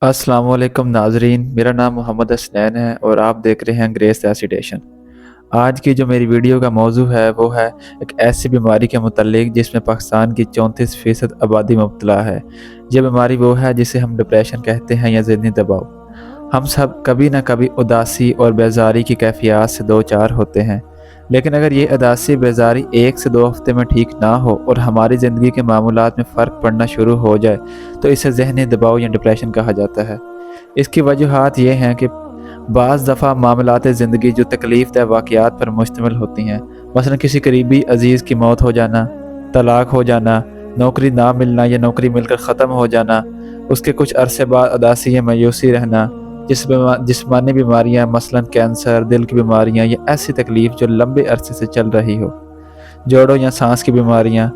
अस्सलाम वालेकुम नाज़रीन, मेरा नाम मोहम्मद हसनैन है और आप देख रहे हैं ग्रेस रेसिडेशन। आज की जो मेरी वीडियो का मौजू है वो है एक ऐसी बीमारी के मुतल्लिक जिसमें पाकिस्तान की 34% आबादी मुब्तला है। ये बीमारी वो है जिसे हम डिप्रेशन कहते हैं या ज़हनी दबाव। हम सब कभी ना कभी उदासी और बेज़ारी की कैफियत से दो चार होते हैं, लेकिन अगर ये उदासी बेज़ारी 1 से 2 हफ्ते में ठीक ना हो और हमारी ज़िंदगी के मामूलात में फ़र्क पड़ना शुरू हो जाए तो इसे ज़हनी दबाव या डिप्रेशन कहा जाता है। इसकी वजूहात ये हैं कि बाज़ दफ़ा मामलात ज़िंदगी जो तकलीफ़ दह वाक़यात पर मुश्तमिल होती हैं, मसलन किसी करीबी अज़ीज़ की मौत हो जाना, तलाक हो जाना, नौकरी ना मिलना या नौकरी मिलकर ख़त्म हो जाना, उसके कुछ अरसे बाद उदासी या मायूसी रहना, जिस्मानी बीमारियाँ मसलन कैंसर, दिल की बीमारियाँ या ऐसी तकलीफ़ जो लंबे अरसे से चल रही हो, जोड़ों या सांस की बीमारियाँ।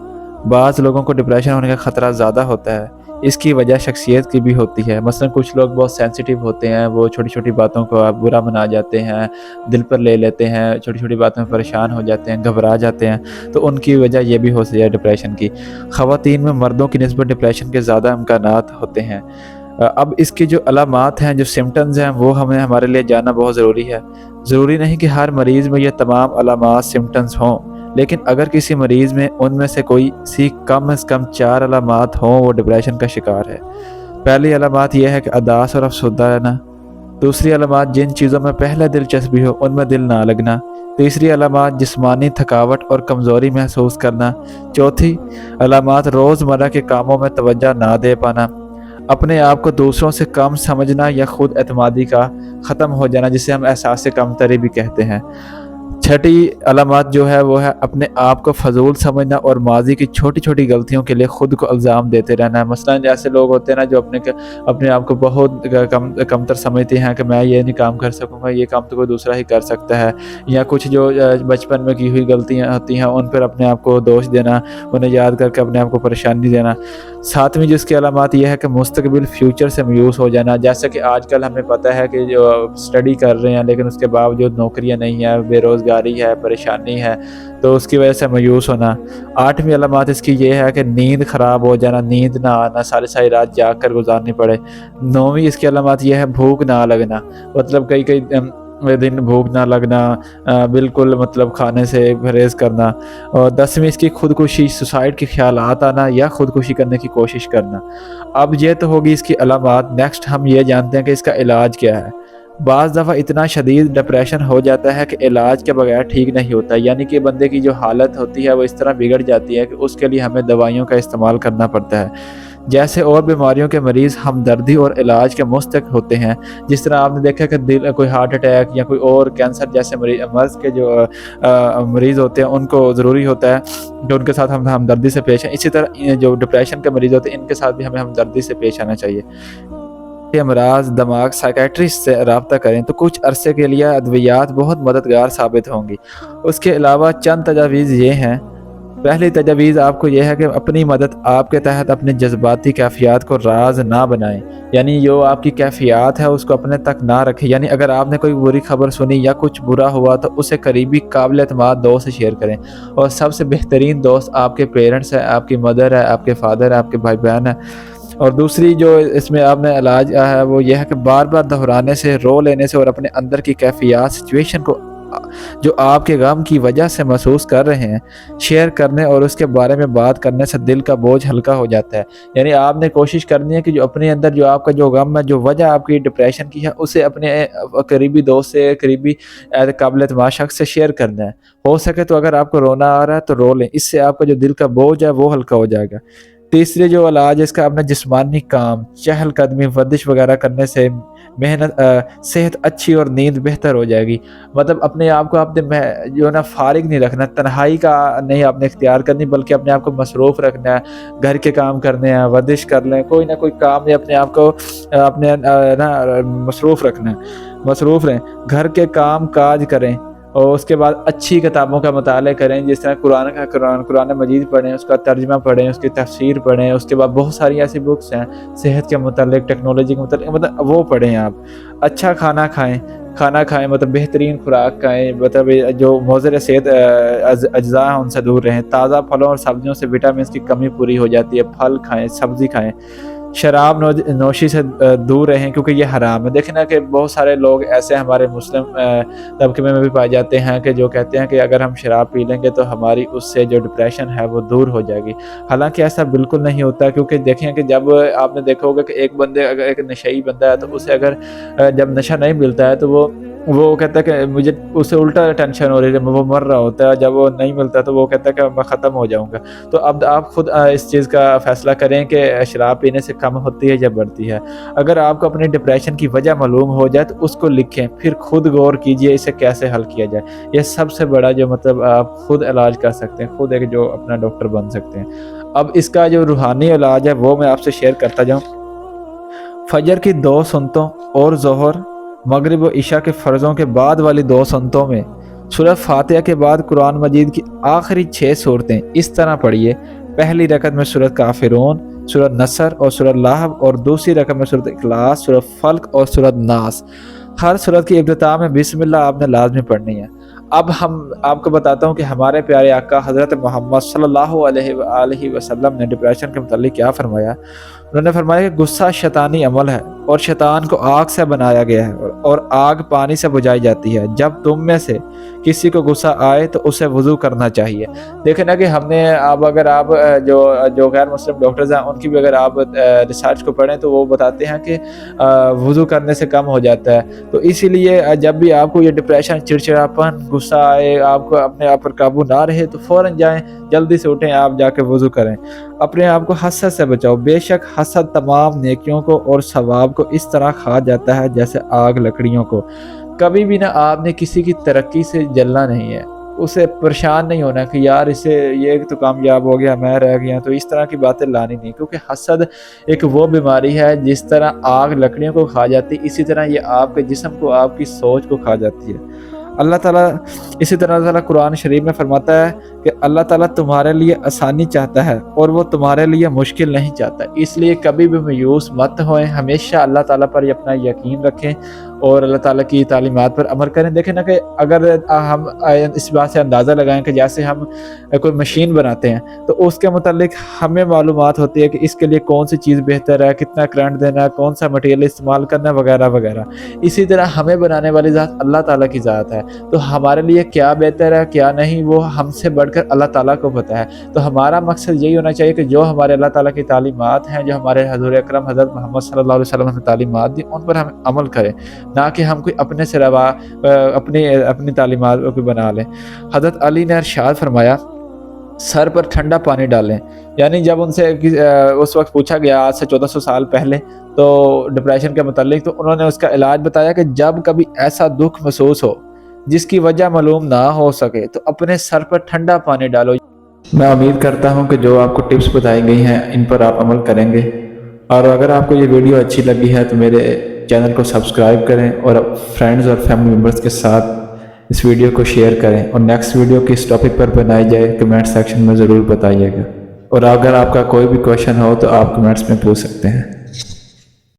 बाज़ लोगों को डिप्रेशन होने का ख़तरा ज़्यादा होता है। इसकी वजह शख्सियत की भी होती है। मसलन कुछ लोग बहुत सेंसिटिव होते हैं, वो छोटी-छोटी बातों को आप बुरा मना जाते हैं, दिल पर ले लेते हैं, छोटी-छोटी बातों में परेशान हो जाते हैं, घबरा जाते हैं, तो उनकी वजह ये भी हो सकती है डिप्रेशन की। ख़वातीन में मर्दों की निस्बत डिप्रेशन के ज़्यादा इम्कानात होते हैं। अब इसकी जो अलामात हैं, जो सिम्पटम्स हैं, वो हमें हमारे लिए जानना बहुत ज़रूरी है। ज़रूरी नहीं कि हर मरीज़ में ये तमाम अलामात सिम्पटम्स हों, लेकिन अगर किसी मरीज़ में उनमें से कोई सी कम से कम 4 अलामात हों, वो डिप्रेशन का शिकार है। पहली अलामात ये है कि उदास और अफ़सरदा रहना। दूसरी अलामात जिन चीज़ों में पहले दिलचस्पी हो उनमें दिल ना लगना। तीसरी अलामात जिस्मानी थकावट और कमज़ोरी महसूस करना। चौथी अलामात रोज़मर्रा के कामों में तवज्जो ना दे पाना। अपने आप को दूसरों से कम समझना या खुद एतमादी का ख़त्म हो जाना, जिसे हम एहसास कमतरी भी कहते हैं। छठी अलामत जो है वो है अपने आप को फ़ज़ूल समझना और माज़ी की छोटी-छोटी गलतियों के लिए ख़ुद को इल्ज़ाम देते रहना। मसलन ऐसे लोग होते हैं ना जो अपने आप को बहुत कमतर समझते हैं कि मैं ये नहीं काम कर सकूँगा, ये काम तो कोई दूसरा ही कर सकता है। या कुछ जो बचपन में की हुई गलतियाँ होती हैं उन पर अपने आप को दोष देना, उन्हें याद करके अपने आप को परेशानी देना। सातवीं जिसकी अलामत ये है कि मुस्तक़बिल फ्यूचर से मायूस हो जाना। जैसे कि आजकल हमें पता है कि जो स्टडी कर रहे हैं लेकिन उसके बावजूद नौकरियाँ नहीं हैं, बेरोज़गारी है, परेशानी है, तो उसकी वजह से मायूस होना। आठवीं अलामत इसकी ये है कि नींद ख़राब हो जाना, नींद ना आना, सारी-सारी रात जाग कर गुज़ारनी पड़े। नौवीं इसकी अलामत ये है भूख ना लगना, मतलब कई-कई दिन भूख ना लगना, बिल्कुल मतलब खाने से परहेज़ करना। और 10वीं इसकी खुदकुशी, सुसाइड के ख़्यालात आना या खुदकुशी करने की कोशिश करना। अब ये तो होगी इसकी अलामत। नेक्स्ट हम ये जानते हैं कि इसका इलाज क्या है। बाज़ दफ़ा इतना शदीद डिप्रेशन हो जाता है कि इलाज के बगैर ठीक नहीं होता, यानी कि बंदे की जो हालत होती है वो इस तरह बिगड़ जाती है कि उसके लिए हमें दवाइयों का इस्तेमाल करना पड़ता है। जैसे और बीमारियों के मरीज़ हमदर्दी और इलाज के मुस्तक होते हैं, जिस तरह आपने देखा कि दिल कोई हार्ट अटैक या कोई और कैंसर जैसे मर्ज़ के जो मरीज़ होते हैं उनको ज़रूरी होता है कि उनके साथ हम हमदर्दी से पेश आएँ। इसी तरह जो डिप्रेशन के मरीज़ होते हैं इनके साथ भी हमें हमदर्दी से पेश आना चाहिए। ये अमराज़ दिमाग साइकियाट्रिस्ट से रब्ता करें तो कुछ अरसे के लिए अद्वियात बहुत मददगार साबित होंगी। उसके अलावा चंद तजावीज़ ये हैं। पहली तजवीज़ आपको यह है कि अपनी मदद आपके तहत अपनी जज्बाती कैफ़ियत को राज ना बनाएं, यानी जो आपकी कैफ़ियत है उसको अपने तक ना रखें। यानी अगर आपने कोई बुरी खबर सुनी या कुछ बुरा हुआ तो उसे करीबी काबिल एतमाद दोस्त से शेयर करें। और सबसे बेहतरीन दोस्त आपके पेरेंट्स है, आपकी मदर है, आपके फादर है, आपके भाई बहन है। और दूसरी जो इसमें आपने इलाज है वो यह है कि बार बार दोहराने से, रो लेने से और अपने अंदर की कैफ़ियत सिचुएशन को जो आपके गम की वजह से महसूस कर रहे हैं शेयर करने और उसके बारे में बात करने से दिल का बोझ हल्का हो जाता है। यानी आपने कोशिश करनी है कि जो अपने अंदर जो आपका जो गम है, जो वजह आपकी डिप्रेशन की है, उसे अपने करीबी दोस्त से, करीबी काबिल एतमाद शख्स से शेयर करना है। हो सके तो अगर आपको रोना आ रहा है तो रो लें, इससे आपका जो दिल का बोझ है वो हल्का हो जाएगा। तीसरी जो इलाज है इसका अपना जिस्मानी काम, चहलकदमी, वर्जिश वगैरह करने से मेहनत सेहत अच्छी और नींद बेहतर हो जाएगी। मतलब अपने आप को आपने जो है ना फारिग नहीं रखना, तन्हाई का नहीं आपने इख्तियार करनी, बल्कि अपने आप को मसरूफ़ रखना है। घर के काम करने हैं, वर्जिश कर लें, कोई ना कोई काम में अपने आप को अपने ना मसरूफ़ रखना है, मसरूफ़ रहें। घर के काम काज करें और उसके बाद अच्छी किताबों का मताला करें, जिस तरह कुरान मजीद पढ़ें, उसका तर्जुमा पढ़ें, उसकी तफसीर पढ़ें। उसके बाद बहुत सारी ऐसी बुक्स हैं सेहत के मुतालिक, टेक्नोलॉजी के मुतालिक, मतलब वो पढ़ें आप। अच्छा खाना खाएँ, मतलब बेहतरीन खुराक खाएँ, मतलब जो मुज़र सेहत अज्जा हैं उनसे दूर रहें। ताज़ा फलों और सब्जियों से विटामिन्स की कमी पूरी हो जाती है, फल खाएँ, सब्ज़ी खाएँ। شراب نوشی سے دور رہیں کیونکہ یہ حرام ہے۔ دیکھیں نا کہ بہت سارے لوگ ایسے ہمارے مسلم طبقے میں بھی پائے جاتے ہیں کہ جو کہتے ہیں کہ اگر ہم شراب پی لیں گے تو ہماری اس سے جو ڈپریشن ہے وہ دور ہو جائے گی، حالانکہ ایسا بالکل نہیں ہوتا، کیونکہ دیکھیں کہ جب آپ نے دیکھا ہوگا کہ ایک بندے اگر ایک نشئی بندہ ہے تو اسے اگر جب نشہ نہیں ملتا ہے تو وہ کہتا ہے کہ مجھے اسے الٹا ٹینشن ہو رہی ہے، وہ مر رہا ہوتا ہے، جب وہ نہیں ملتا تو وہ کہتا ہے کہ میں ختم ہو جاؤں گا۔ تو اب آپ خود اس چیز کا فیصلہ کریں کہ شراب پینے سے کم ہوتی ہے یا بڑھتی ہے۔ اگر آپ کو اپنی ڈپریشن کی وجہ معلوم ہو جائے تو اس کو لکھیں، پھر خود غور کیجئے اسے کیسے حل کیا جائے۔ یہ سب سے بڑا جو مطلب آپ خود علاج کر سکتے ہیں، خود ایک جو اپنا ڈاکٹر بن سکتے ہیں۔ اب اس کا جو روحانی علاج ہے وہ میں آپ سے شیئر کرتا جاؤں۔ فجر کی 2 سنتوں اور ظہر، مغرب و عشاء کے فرضوں کے بعد والی 2 سنتوں میں سورہ فاتحہ کے بعد قرآن مجید کی آخری 6 صورتیں اس طرح پڑھیے: پہلی رکعت میں سورہ کافرون، سورہ نصر اور سورہ لہب، اور دوسری رکعت میں سورہ اخلاص، سورہ فلق اور سورہ ناس۔ ہر سورت کی ابتداء میں بسم اللہ آپ نے لازمی پڑھنی ہے۔ اب ہم آپ کو بتاتا ہوں کہ ہمارے پیارے آقا حضرت محمد صلی اللہ علیہ وآلہ وسلم نے ڈپریشن کے متعلق کیا فرمایا۔ انہوں نے فرمایا کہ غصہ شیطانی عمل ہے اور شیطان کو آگ سے بنایا گیا ہے اور آگ پانی سے بجھائی جاتی ہے۔ جب تم میں سے کسی کو غصہ آئے تو اسے وضو کرنا چاہیے۔ دیکھیں نا کہ ہم نے اب اگر آپ جو غیر مسلم ڈاکٹرز ہیں ان کی بھی اگر آپ ریسرچ کو پڑھیں تو وہ بتاتے ہیں کہ وضو کرنے سے کم ہو جاتا ہے۔ تو اسی لیے جب بھی آپ کو یہ ڈپریشن، چڑچڑاپن، غصہ آئے، آپ کو اپنے آپ پر قابو نہ رہے تو فوراً جائیں، جلدی سے اٹھیں، آپ جا کے وضو کریں، اپنے آپ کو حسد سے بچاؤ۔ بے شک حسد تمام نیکیوں کو اور ثواب کو اس طرح کھا جاتا ہے جیسے آگ لکڑیوں کو۔ کبھی بھی نہ آپ نے کسی کی ترقی سے جلنا نہیں ہے، اسے پریشان نہیں ہونا کہ یار اسے یہ تو کامیاب ہو گیا میں رہ گیا، تو اس طرح کی باتیں لانی نہیں، کیونکہ حسد ایک وہ بیماری ہے جس طرح آگ لکڑیوں کو کھا جاتی ہے، اسی طرح یہ آپ کے جسم کو، آپ کی سوچ کو کھا جاتی ہے۔ اللہ تعالیٰ اسی طرح اللہ تعالیٰ قرآن شریف میں فرماتا ہے کہ اللہ تعالیٰ تمہارے لیے آسانی چاہتا ہے اور وہ تمہارے لیے مشکل نہیں چاہتا، اس لیے کبھی بھی مایوس مت ہوئیں، ہمیشہ اللہ تعالیٰ پر اپنا یقین رکھیں اور اللہ تعالیٰ کی تعلیمات پر عمل کریں۔ دیکھیں نا کہ اگر ہم اس بات سے اندازہ لگائیں کہ جیسے ہم کوئی مشین بناتے ہیں تو اس کے متعلق ہمیں معلومات ہوتی ہے کہ اس کے لیے کون سی چیز بہتر ہے، کتنا کرنٹ دینا ہے، کون سا مٹیریل استعمال کرنا ہے، وغیرہ وغیرہ۔ اسی طرح ہمیں بنانے والی ذات اللہ تعالیٰ کی ذات ہے، تو ہمارے لیے کیا بہتر ہے کیا نہیں وہ ہم سے بڑھ کر اللہ تعالیٰ کو پتہ ہے۔ تو ہمارا مقصد یہی ہونا چاہیے کہ جو ہمارے اللہ تعالیٰ کی تعلیمات ہیں، جو ہمارے حضور اکرم حضرت محمد صلی اللہ علیہ وسلم نے تعلیمات دی، ان پر ہم عمل کریں، نہ کہ ہم کوئی اپنے سے اپنی تعلیمات کو بنا لیں۔ حضرت علی نے ارشاد فرمایا سر پر ٹھنڈا پانی ڈالیں، یعنی جب ان سے اس وقت پوچھا گیا آج سے 1400 سال پہلے تو ڈپریشن کے متعلق، تو انہوں نے اس کا علاج بتایا کہ جب کبھی ایسا دکھ محسوس ہو جس کی وجہ معلوم نہ ہو سکے تو اپنے سر پر ٹھنڈا پانی ڈالو۔ میں امید کرتا ہوں کہ جو آپ کو ٹپس بتائی گئی ہیں ان پر آپ عمل کریں گے، اور اگر آپ کو یہ ویڈیو اچھی لگی ہے تو میرے چینل کو سبسکرائب کریں اور فرینڈز اور فیملی ممبرز کے ساتھ اس ویڈیو کو شیئر کریں، اور نیکسٹ ویڈیو کس ٹاپک پر بنائی جائے کمنٹ سیکشن میں ضرور بتائیے گا، اور اگر آپ کا کوئی بھی کویشچن ہو تو آپ کمنٹس میں پوچھ سکتے ہیں۔